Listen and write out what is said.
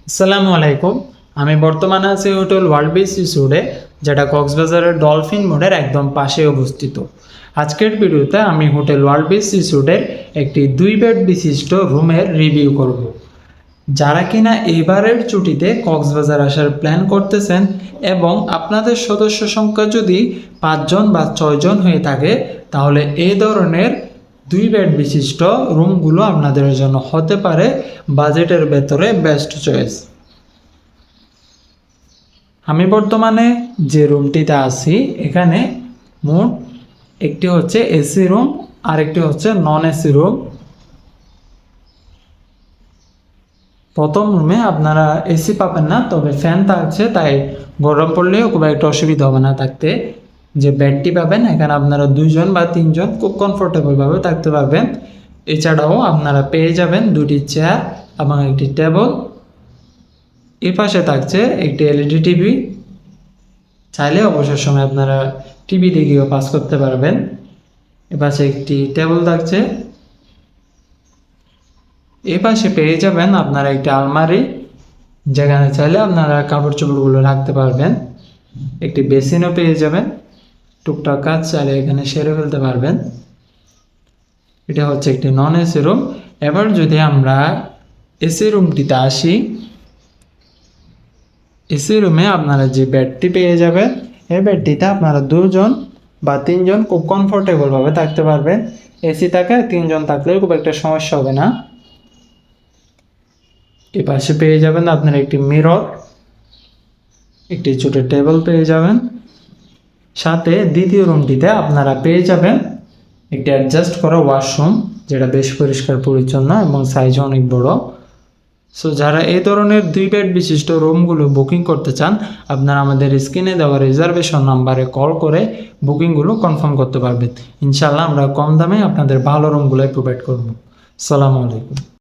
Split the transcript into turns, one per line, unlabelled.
আসসালামু আলাইকুম। আমি বর্তমানে আছি হোটেল ওয়ার্ল্ড বিচ রিসোর্টে, যেটা কক্সবাজারের ডলফিন মোড়ের একদম পাশে অবস্থিত। আজকের ভিডিওতে আমি হোটেল ওয়ার্ল্ড বিচ রিসোর্টের একটি 2 বেড বিশিষ্ট রুমের রিভিউ করব। যারা কিনা এবারের ছুটিতে কক্সবাজার আসার প্ল্যান করতেছেন এবং আপনাদের সদস্য সংখ্যা যদি 5 জন বা 6 জন হয়ে থাকে, তাহলে এই ধরনের 2 বেড বিশিষ্ট রুমগুলো আপনাদের জন্য হতে পারে বাজেটের ভেতরে বেস্ট চয়েস। আমি বর্তমানে যে রুমটিতে আছি, এখানে মোট একটি হচ্ছে এসি রুম আর একটি হচ্ছে নন এসি রুম। প্রথম রুমে আপনারা এসি পাবেন না, তবে ফ্যান থাকছে, তাই গরম পড়লেও খুব একটা অসুবিধা হবে না থাকতে। যে বেডটি পাবেন, এখানে আপনারা 2 জন বা 3 জন খুব কমফোর্টেবলভাবে থাকতে পারবেন। এছাড়াও আপনারা পেয়ে যাবেন 2টি চেয়ার এবং একটি টেবল। এর পাশে থাকছে একটি এলইডি টিভি। চাইলে অবসর সময় আপনারা টিভি দেখেও পাস করতে পারবেন। এ পাশে একটি টেবল থাকছে। এই পাশে পেয়ে যাবেন আপনারা একটি আলমারি, যেখানে চাইলে আপনারা কাপড় চোপড়গুলো রাখতে পারবেন। একটি বেসিনও পেয়ে যাবেন, টুকটাক কাজ চাইলে এখানে সেরে ফেলতে পারবেন। এটা হচ্ছে একটি নন এসি রুম। এবার যদি আমরা এসি রুমটিতে আসি, এসি রুমে আপনারা যে বেডটি পেয়ে যাবেন, এই বেডটিতে আপনারা 2 জন বা 3 জন খুব কমফোর্টেবলভাবে থাকতে পারবেন। এসি থাকে, 3 জন থাকলেও খুব একটা সমস্যা হবে না। এ পাশে পেয়ে যাবেন আপনারা একটি মিরর, একটি ছোট টেবিল পেয়ে যাবেন। সাথে দ্বিতীয় রুমটিতে আপনারা পেয়ে যাবেন একটি অ্যাডজাস্ট করা ওয়াশরুম, যেটা বেশ পরিষ্কার পরিচ্ছন্ন এবং সাইজ অনেক বড়। সো যারা এই ধরনের 2 বেড বিশিষ্ট রুমগুলো বুকিং করতে চান, আপনারা আমাদের স্ক্রিনে দেওয়া রিজার্ভেশন নাম্বারে কল করে বুকিংগুলো কনফার্ম করতে পারবেন। ইনশাআল্লাহ আমরা কম দামে আপনাদের ভালো রুমগুলোই প্রোভাইড করব। আসসালামু আলাইকুম।